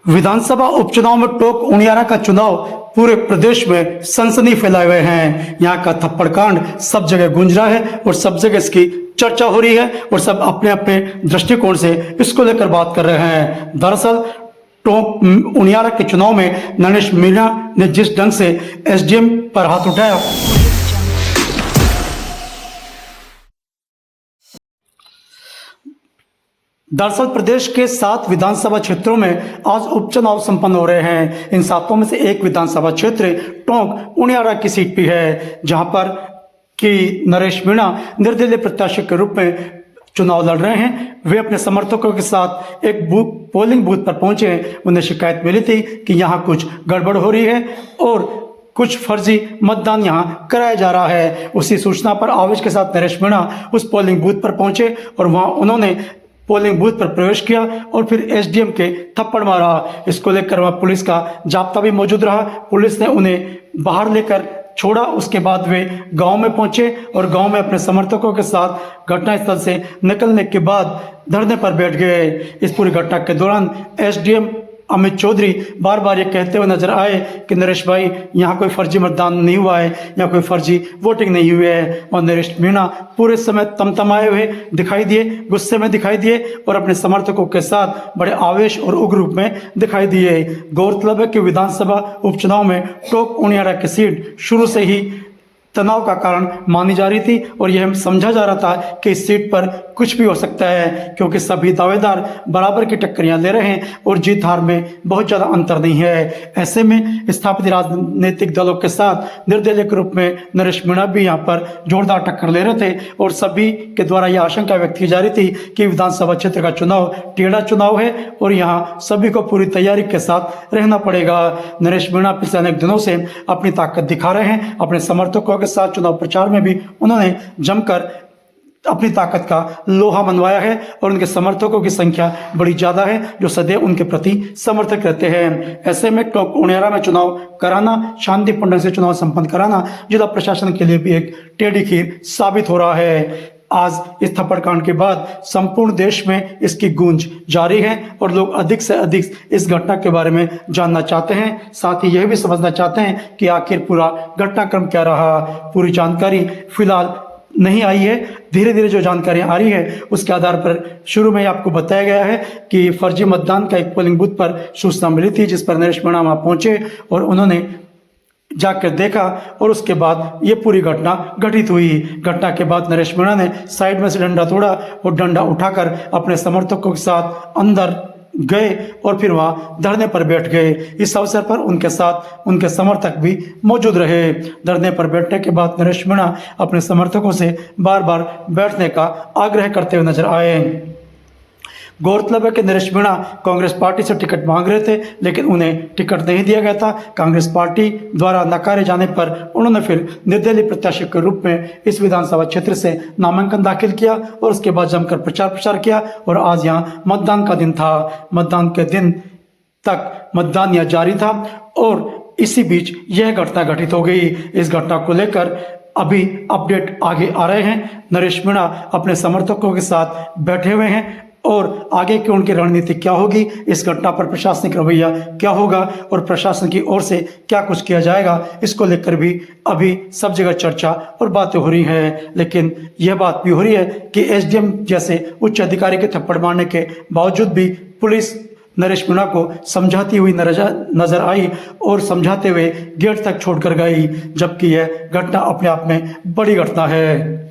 विधानसभा उपचुनाव में टोक उनियारा का चुनाव पूरे प्रदेश में सनसनी फैलाए हुए हैं। यहाँ का थप्पड़ कांड सब जगह गूंज रहा है और सब जगह इसकी चर्चा हो रही है और सब अपने अपने दृष्टिकोण से इसको लेकर बात कर रहे हैं। दरअसल टोक उनियारा के चुनाव में नरेश मीणा ने जिस ढंग से एसडीएम पर हाथ उठाया, दरअसल प्रदेश के 7 विधानसभा क्षेत्रों में आज उपचुनाव संपन्न हो रहे हैं। इन 7 में से एक विधानसभा क्षेत्र टोंक उनियारा की सीट भी है, जहां पर कि नरेश मीणा निर्दलीय प्रत्याशी के रूप में चुनाव लड़ रहे हैं। वे अपने समर्थकों के साथ एक पोलिंग बूथ पर पहुंचे। उन्हें शिकायत मिली थी कि यहां कुछ गड़बड़ हो रही है और कुछ फर्जी मतदान यहां कराया जा रहा है। उसी सूचना पर आवेश के साथ नरेश मीणा उस पोलिंग बूथ पर पहुंचे और वहां उन्होंने पोलिंग बूथ पर प्रवेश किया और फिर एसडीएम के थप्पड़ मारा। इसको लेकर वहां पुलिस का जाब्ता भी मौजूद रहा। पुलिस ने उन्हें बाहर लेकर छोड़ा। उसके बाद वे गांव में पहुंचे और गांव में अपने समर्थकों के साथ घटनास्थल से निकलने के बाद धरने पर बैठ गए। इस पूरी घटना के दौरान एसडीएम अमित चौधरी बार बार ये कहते हुए नजर आए कि नरेश भाई, यहाँ कोई फर्जी मतदान नहीं हुआ है, यहाँ कोई फर्जी वोटिंग नहीं हुई है। और नरेश मीणा पूरे समय तमतमाए हुए दिखाई दिए, गुस्से में दिखाई दिए और अपने समर्थकों के साथ बड़े आवेश और उग्र रूप में दिखाई दिए। गौरतलब है कि विधानसभा उपचुनाव में टोक उनियारा की सीट शुरू से ही तनाव का कारण मानी जा रही थी और यह समझा जा रहा था कि इस सीट पर कुछ भी हो सकता है, क्योंकि सभी दावेदार बराबर की टक्करियां ले रहे हैं और जीत हार में बहुत ज़्यादा अंतर नहीं है। ऐसे में स्थापित राजनीतिक दलों के साथ निर्दलीय के रूप में नरेश मीणा भी यहाँ पर जोरदार टक्कर ले रहे थे और सभी के द्वारा यह आशंका व्यक्त की जा रही थी कि विधानसभा क्षेत्र का चुनाव टेढ़ा चुनाव है और यहाँ सभी को पूरी तैयारी के साथ रहना पड़ेगा। नरेश मीणा पिछले अनेक दिनों से अपनी ताकत दिखा रहे हैं। अपने समर्थकों के साथ चुनाव प्रचार में भी उन्होंने जमकर अपनी ताकत का लोहा मनवाया है और उनके समर्थकों की संख्या बड़ी ज्यादा है जो सदैव उनके प्रति समर्थक रहते हैं। ऐसे में टोक उनियारा में चुनाव कराना, शांतिपूर्ण ढंग से चुनाव संपन्न कराना जिला प्रशासन के लिए भी एक टेढ़ी खीर साबित हो रहा है। आज इस थप्पड़ कांड के बाद संपूर्ण देश में इसकी गूंज जारी है और लोग अधिक से अधिक इस घटना के बारे में जानना चाहते हैं। साथ ही यह भी समझना चाहते हैं कि आखिर पूरा घटनाक्रम क्या रहा। पूरी जानकारी फिलहाल नहीं आई है। धीरे धीरे जो जानकारी आ रही है उसके आधार पर शुरू में ही आपको बताया गया है कि फर्जी मतदान का एक पोलिंग बूथ पर सूचना मिली थी, जिस पर नरेश मीणा वहां पहुंचे और उन्होंने जाकर देखा और उसके बाद ये पूरी घटना घटित हुई। घटना के बाद नरेश मीणा ने साइड में से डंडा तोड़ा और डंडा उठाकर अपने समर्थकों के साथ अंदर गए और फिर वहां धरने पर बैठ गए। इस अवसर पर उनके साथ उनके समर्थक भी मौजूद रहे। धरने पर बैठने के बाद नरेश मीणा अपने समर्थकों से बार बार बैठने का आग्रह करते हुए नजर आए। गौरतलब है कि नरेश मीणा कांग्रेस पार्टी से टिकट मांग रहे थे, लेकिन उन्हें टिकट नहीं दिया गया था। कांग्रेस पार्टी द्वारा नकारे जाने पर उन्होंने फिर निर्दलीय प्रत्याशी के रूप में इस विधानसभा क्षेत्र से नामांकन दाखिल किया और उसके बाद जमकर प्रचार प्रसार किया और आज यहाँ मतदान का दिन था। मतदान के दिन तक मतदान यहाँ जारी था और इसी बीच यह घटना घटित हो गई। इस घटना को लेकर अभी अपडेट आगे आ रहे हैं। नरेश मीणा अपने समर्थकों के साथ बैठे हुए हैं और आगे की उनकी रणनीति क्या होगी, इस घटना पर प्रशासनिक रवैया क्या होगा और प्रशासन की ओर से क्या कुछ किया जाएगा, इसको लेकर भी अभी सब जगह चर्चा और बातें हो रही हैं। लेकिन यह बात भी हो रही है कि एसडीएम जैसे उच्च अधिकारी के थप्पड़ मारने के बावजूद भी पुलिस नरेश मीणा को समझाती हुई नजर आई और समझाते हुए गेट तक छोड़कर गई, जबकि यह घटना अपने आप में बड़ी घटना है।